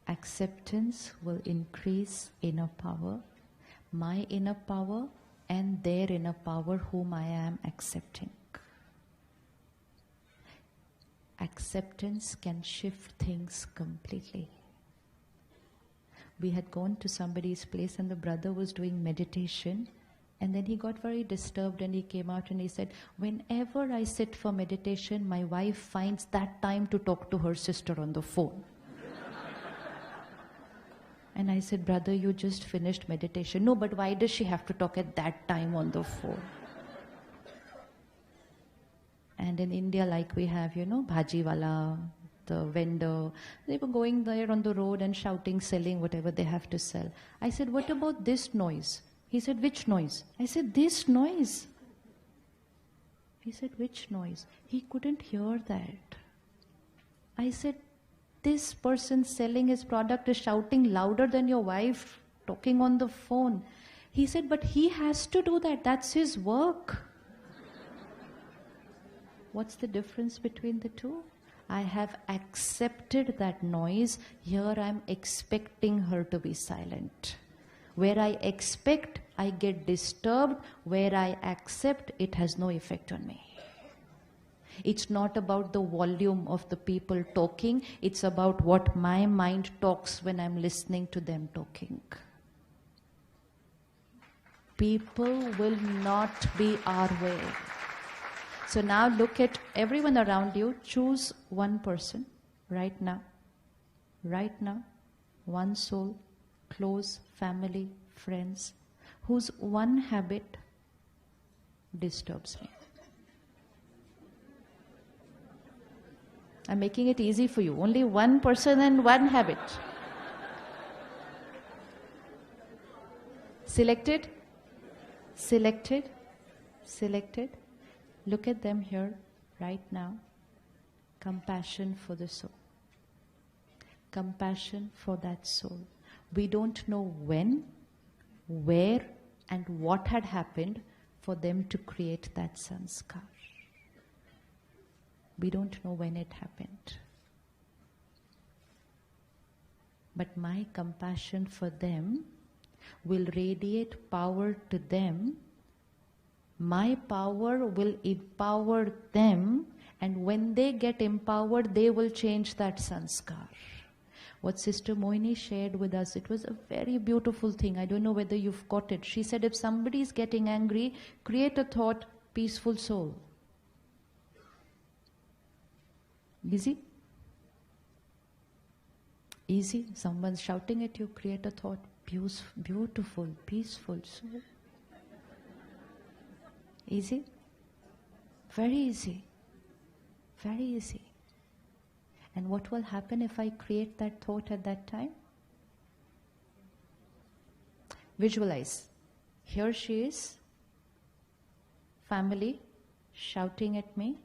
Acceptance will increase inner power, my inner power and their inner power whom I am accepting. Acceptance can shift things completely. We had gone to somebody's place and the brother was doing meditation, and then he got very disturbed and he came out and he said, whenever I sit for meditation, my wife finds that time to talk to her sister on the phone. And I said, brother, you just finished meditation. No, but why does she have to talk at that time on the phone? And in India, like we have, bhaji wala, the vendor, they were going there on the road and shouting, selling whatever they have to sell. I said, what about this noise? He said, which noise? I said, this noise. He said, which noise? He couldn't hear that. I said, this person selling his product is shouting louder than your wife talking on the phone. He said, but he has to do that. That's his work. What's the difference between the two? I have accepted that noise. Here I'm expecting her to be silent. Where I expect, I get disturbed. Where I accept, it has no effect on me. It's not about the volume of the people talking. It's about what my mind talks when I'm listening to them talking. People will not be our way. So now look at everyone around you. Choose one person right now. Right now. One soul, close family, friends, whose one habit disturbs me. I'm making it easy for you. Only one person and one habit. Selected? Selected? Selected? Look at them here, right now. Compassion for the soul. Compassion for that soul. We don't know when, where, and what had happened for them to create that sanskar. We don't know when it happened. But my compassion for them will radiate power to them. My power will empower them, and when they get empowered, they will change that sanskar. What Sister Moini shared with us, it was a very beautiful thing. I don't know whether you've got it. She said, if somebody is getting angry, create a thought, peaceful soul. Easy? Easy. Someone's shouting at you, create a thought, beautiful, peaceful soul. Easy? Very easy. Very easy. And what will happen if I create that thought at that time? Visualize. Here she is, family, shouting at me,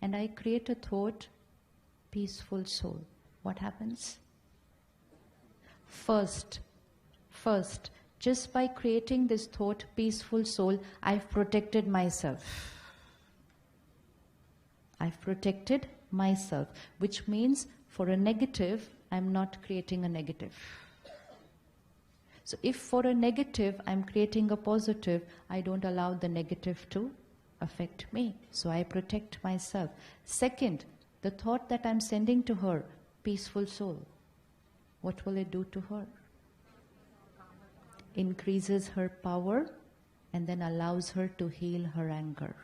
and I create a thought, peaceful soul. What happens? First, just by creating this thought, peaceful soul, I've protected myself. I've protected myself, which means for a negative, I'm not creating a negative. So if for a negative, I'm creating a positive, I don't allow the negative to affect me. So I protect myself. Second, the thought that I'm sending to her, peaceful soul, what will it do to her? Increases her power and then allows her to heal her anger.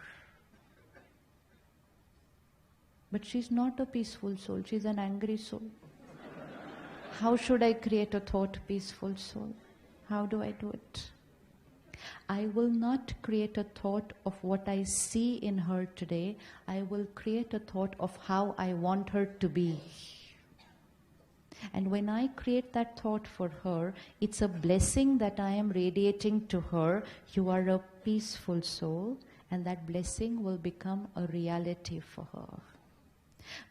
But she's not a peaceful soul, she's an angry soul. How should I create a thought, peaceful soul? How do I do it? I will not create a thought of what I see in her today. I will create a thought of how I want her to be. And when I create that thought for her, it's a blessing that I am radiating to her. You are a peaceful soul, and that blessing will become a reality for her.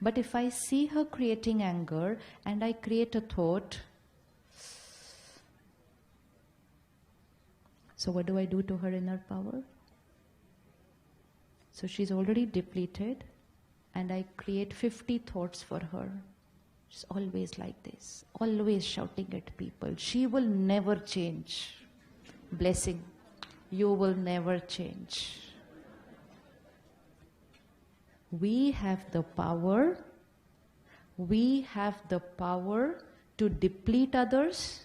But if I see her creating anger and I create a thought, so what do I do to her inner power? So she's already depleted, and I create 50 thoughts for her. She's always like this, always shouting at people. She will never change. Blessing, you will never change. We have the power to deplete others.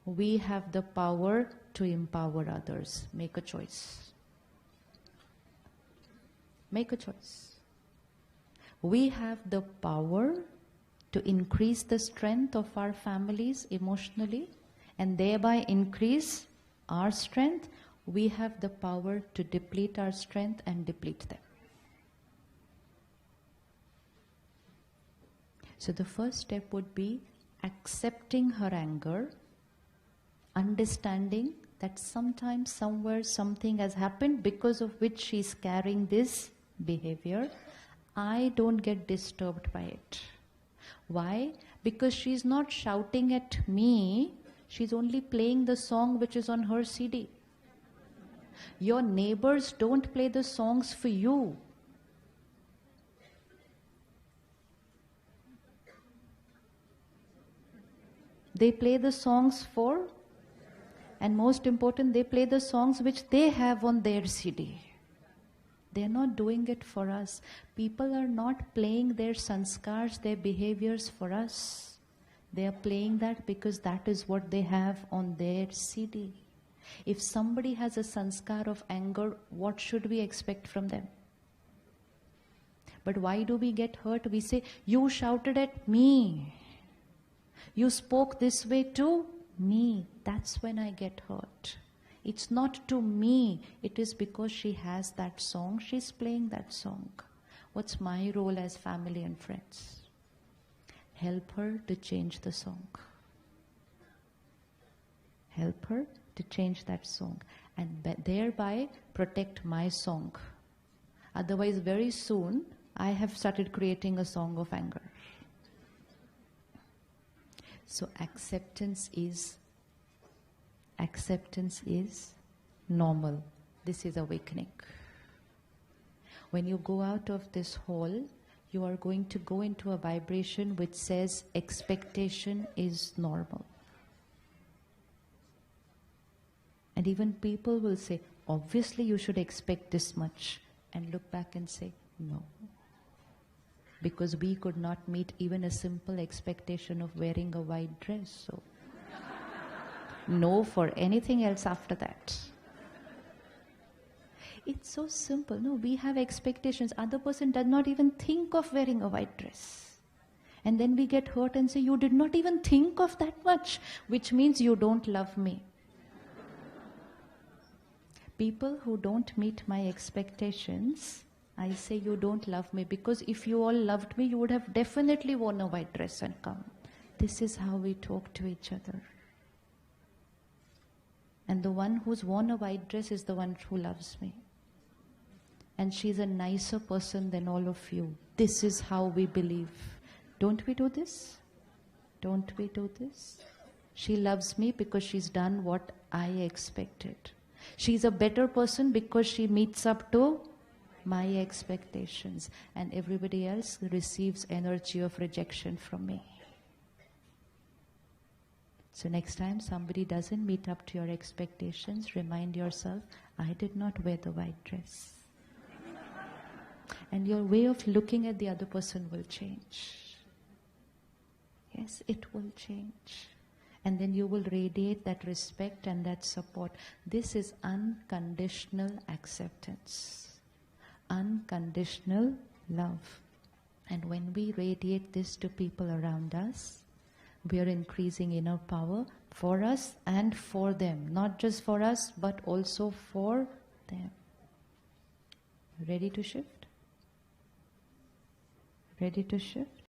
We have the power to empower others. Make a choice. Make a choice. We have the power to increase the strength of our families emotionally and thereby increase our strength. We have the power to deplete our strength and deplete them. So the first step would be accepting her anger, understanding that sometimes, somewhere, something has happened because of which she's carrying this behavior. I don't get disturbed by it. Why? Because she's not shouting at me, she's only playing the song which is on her CD. Your neighbors don't play the songs for you. They play the songs for, and most important, they play the songs which they have on their CD. They're not doing it for us. People are not playing their sanskars, their behaviors for us. They are playing that because that is what they have on their CD. If somebody has a sanskar of anger, what should we expect from them? But why do we get hurt? We say, you shouted at me. You spoke this way to me. That's when I get hurt. It's not to me. It is because she has that song. She's playing that song. What's my role as family and friends? Help her to change the song. Help her to change that song. And thereby protect my song. Otherwise, very soon, I have started creating a song of anger. So acceptance is normal. This is awakening. When you go out of this hall, you are going to go into a vibration which says expectation is normal. And even people will say, obviously you should expect this much. And look back and say, no. Because we could not meet even a simple expectation of wearing a white dress. So, no for anything else after that. It's so simple. No, we have expectations. Other person does not even think of wearing a white dress. And then we get hurt and say, you did not even think of that much, which means you don't love me. People who don't meet my expectations, I say you don't love me, because if you all loved me, you would have definitely worn a white dress and come. This is how we talk to each other. And the one who's worn a white dress is the one who loves me. And she's a nicer person than all of you. This is how we believe. Don't we do this? Don't we do this? She loves me because she's done what I expected. She's a better person because she meets up to my expectations. And everybody else receives energy of rejection from me. So next time somebody doesn't meet up to your expectations, remind yourself, I did not wear the white dress. And your way of looking at the other person will change. Yes, it will change. And then you will radiate that respect and that support. This is unconditional acceptance. Unconditional love. And when we radiate this to people around us, we are increasing inner power for us and for them. Not just for us, but also for them. Ready to shift? Ready to shift?